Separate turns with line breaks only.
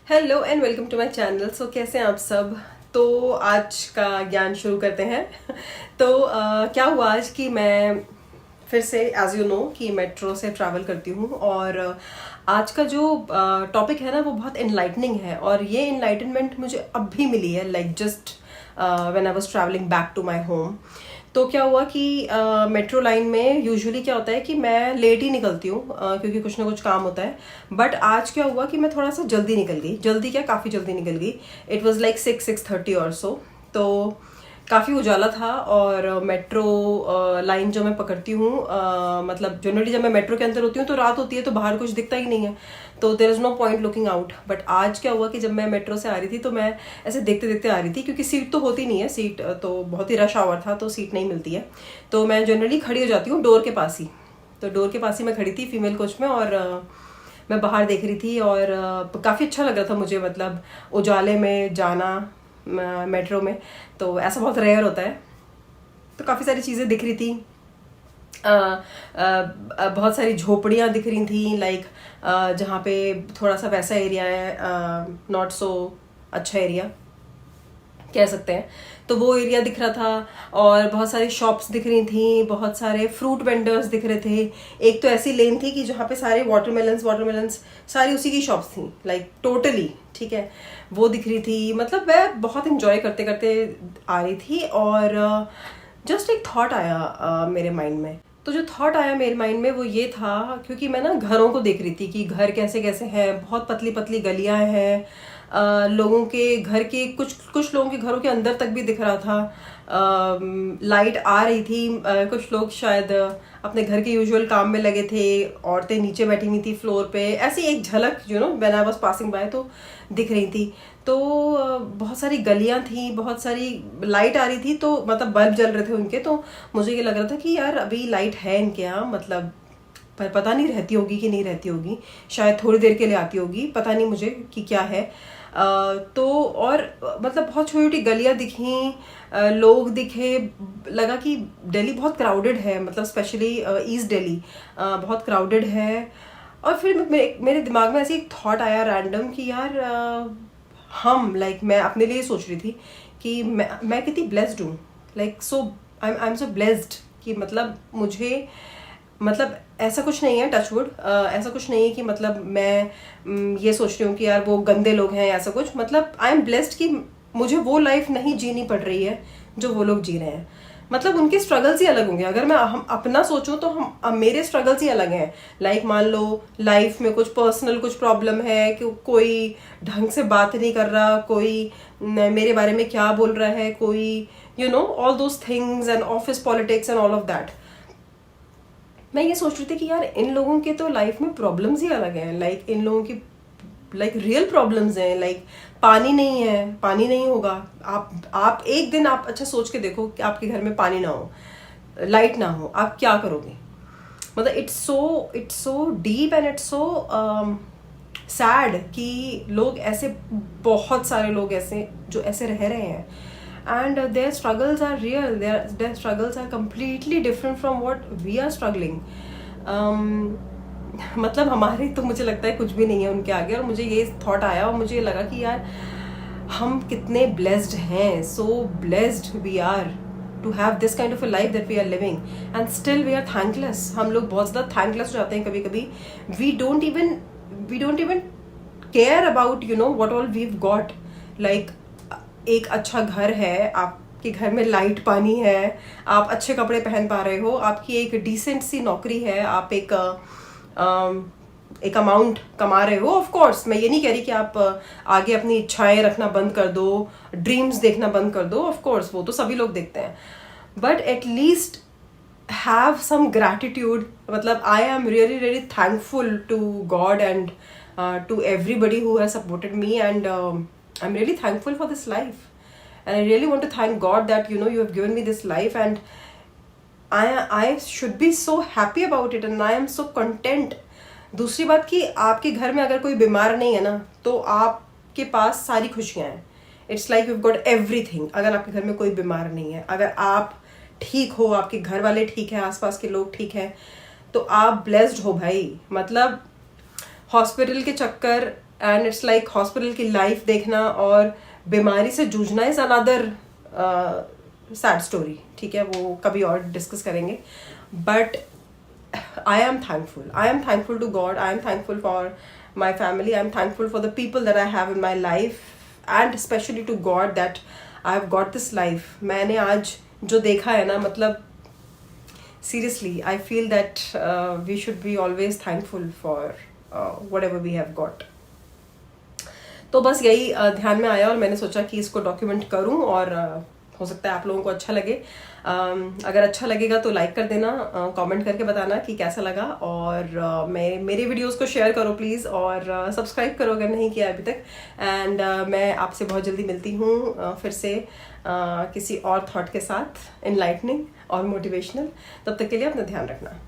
Hello and welcome to my channel. So कैसे हैं आप सब। तो आज का ज्ञान शुरू करते हैं। तो क्या हुआ आज कि मैं फिर से एज यू नो कि मेट्रो से ट्रैवल करती हूँ और आज का जो टॉपिक है ना वो बहुत इनलाइटनिंग है और ये इनलाइटनमेंट मुझे अब भी मिली है like just when I was travelling back to my home. तो क्या हुआ कि मेट्रो लाइन में यूजुअली क्या होता है कि मैं लेट ही निकलती हूँ क्योंकि कुछ ना कुछ काम होता है। बट आज क्या हुआ कि मैं थोड़ा सा जल्दी निकल गई, जल्दी क्या काफ़ी जल्दी निकल गई। इट वाज लाइक 6:30 और सो। तो काफ़ी उजाला था और मेट्रो लाइन जो मैं पकड़ती हूँ मतलब जनरली जब मैं मेट्रो के अंदर होती हूँ तो रात होती है तो बाहर कुछ दिखता ही नहीं है, तो there is no point looking out. But आज क्या हुआ कि जब मैं मेट्रो से आ रही थी तो मैं ऐसे देखते देखते आ रही थी क्योंकि सीट तो होती नहीं है, सीट तो बहुत ही रश आवर था तो सीट नहीं मिलती है। तो मैं जनरली खड़ी हो जाती हूँ डोर के पास ही। तो डोर के पास ही मैं खड़ी थी फीमेल कोच में और मैं बाहर देख रही थी और काफ़ी अच्छा लग रहा था मुझे, मतलब उजाले में जाना मेट्रो में तो ऐसा बहुत रेयर होता है। तो काफ़ी सारी चीज़ें दिख रही थी, बहुत सारी झोपड़ियाँ दिख रही थी लाइक जहाँ पे थोड़ा सा वैसा एरिया है, नॉट सो अच्छा एरिया कह सकते हैं, तो वो एरिया दिख रहा था। और बहुत सारी शॉप्स दिख रही थी, बहुत सारे फ्रूट वेंडर्स दिख रहे थे। एक तो ऐसी लेन थी कि जहाँ पे सारे वाटरमेलन्स सारी उसी की शॉप्स थी लाइक टोटली, ठीक है, वो दिख रही थी। मतलब मैं बहुत इंजॉय करते करते आ रही थी और जस्ट एक थॉट आया मेरे माइंड में। तो जो थॉट आया मेरे माइंड में वो ये था क्योंकि मैं ना घरों को देख रही थी कि घर कैसे कैसे हैं, बहुत पतली पतली गलियां हैं, लोगों के घर के कुछ कुछ लोगों के घरों के अंदर तक भी दिख रहा था। लाइट आ रही थी, कुछ लोग शायद अपने घर के यूजुअल काम में लगे थे, औरतें नीचे बैठी हुई थी फ्लोर पे, ऐसी एक झलक you know when I was passing by तो दिख रही थी। तो बहुत सारी गलियां थी, बहुत सारी लाइट आ रही थी, तो मतलब बल्ब जल रहे थे उनके। तो मुझे ये लग रहा था कि यार अभी लाइट है इनके यहाँ, मतलब पर पता नहीं रहती होगी कि नहीं रहती होगी, शायद थोड़ी देर के लिए आती होगी, पता नहीं मुझे कि क्या है। तो और मतलब बहुत छोटी छोटी गलियां दिखी, लोग दिखे, लगा कि दिल्ली बहुत क्राउडेड है, मतलब स्पेशली ईस्ट दिल्ली बहुत क्राउडेड है। और फिर मेरे दिमाग में ऐसे एक थॉट आया रैंडम कि यार हम लाइक मैं अपने लिए सोच रही थी कि मैं कितनी ब्लेस्ड हूँ, like so I am so blessed कि मतलब मुझे, मतलब ऐसा कुछ नहीं है टचवुड, ऐसा कुछ नहीं है कि मतलब मैं ये सोच रही हूँ कि यार वो गंदे लोग हैं, ऐसा कुछ, मतलब आई एम ब्लेस्ड कि मुझे वो लाइफ नहीं जीनी पड़ रही है जो वो लोग जी रहे हैं। मतलब उनके स्ट्रगल्स ही अलग होंगे, अगर मैं हम अपना सोचूं तो हम मेरे स्ट्रगल्स ही अलग हैं। लाइक मान लो लाइफ में कुछ पर्सनल कुछ प्रॉब्लम है कि कोई ढंग से बात नहीं कर रहा, कोई मेरे बारे में क्या बोल रहा है, कोई you know all those things and office politics and all of that. मैं ये सोच रही थी कि यार इन लोगों के तो लाइफ में प्रॉब्लम्स ही अलग हैं, लाइक इन लोगों की लाइक रियल प्रॉब्लम्स हैं, लाइक पानी नहीं है, पानी नहीं होगा। आप एक दिन आप अच्छा सोच के देखो कि आपके घर में पानी ना हो, लाइट ना हो, आप क्या करोगे। मतलब it's so deep and it's so sad कि लोग ऐसे, बहुत सारे लोग ऐसे जो ऐसे रह रहे हैं and their struggles are real, their struggles are completely different from what we are struggling. मतलब हमारे तो मुझे लगता है कुछ भी नहीं है उनके आगे। और मुझे ये थॉट आया और मुझे लगा कि यार हम कितने ब्लेस्ड हैं, so blessed we are to have this kind of a life that we are living and still we are thankless. हम लोग बहुत ज़्यादा थैंकलेस हो जाते हैं कभी कभी। We don't even care about you know what all we've got. Like एक अच्छा घर है, आपके घर में लाइट पानी है, आप अच्छे कपड़े पहन पा रहे हो, आपकी एक डिसेंट सी नौकरी है, आप एक अमाउंट कमा रहे हो। ऑफ कोर्स मैं ये नहीं कह रही कि आप आगे अपनी इच्छाएं रखना बंद कर दो, ड्रीम्स देखना बंद कर दो, ऑफ कोर्स वो तो सभी लोग देखते हैं, but at least have some gratitude. मतलब I am really really thankful to God and to everybody who has supported me and I'm really thankful for this life and I really want to thank God that you know you have given me this life and I should be so happy about it and I am so content. दूसरी बात कि आपके घर में अगर कोई बीमार नहीं है ना तो आपके पास सारी खुशियाँ हैं। It's like you've got everything. अगर आपके घर में कोई बीमार नहीं है, अगर आप ठीक हो, आपके घर वाले ठीक हैं, आसपास के लोग ठीक हैं, तो आप ब्लेस्ड हो भाई। मतलब हॉस्पिटल के चक्कर एंड इट्स लाइक हॉस्पिटल की लाइफ देखना और बीमारी से जूझना इज अनदर सैड स्टोरी, ठीक है, वो कभी और डिस्कस करेंगे. But I am thankful to God. I am thankful for my family. I am thankful for the people that I have in my life, and especially to God that I have got this life. मैंने आज जो देखा है ना, मतलब seriously I feel that we should be always thankful for whatever we have got. तो बस यही ध्यान में आया और मैंने सोचा कि इसको डॉक्यूमेंट करूं, और हो सकता है आप लोगों को अच्छा लगे. अगर अच्छा लगेगा तो लाइक कर देना, कमेंट करके बताना कि कैसा लगा, और मेरे वीडियोस को शेयर करो प्लीज़, और सब्सक्राइब करो अगर नहीं किया अभी तक. एंड मैं आपसे बहुत जल्दी मिलती हूँ फिर से किसी और थॉट के साथ, इनलाइटनिंग और मोटिवेशनल. तब तक के लिए अपना ध्यान रखना.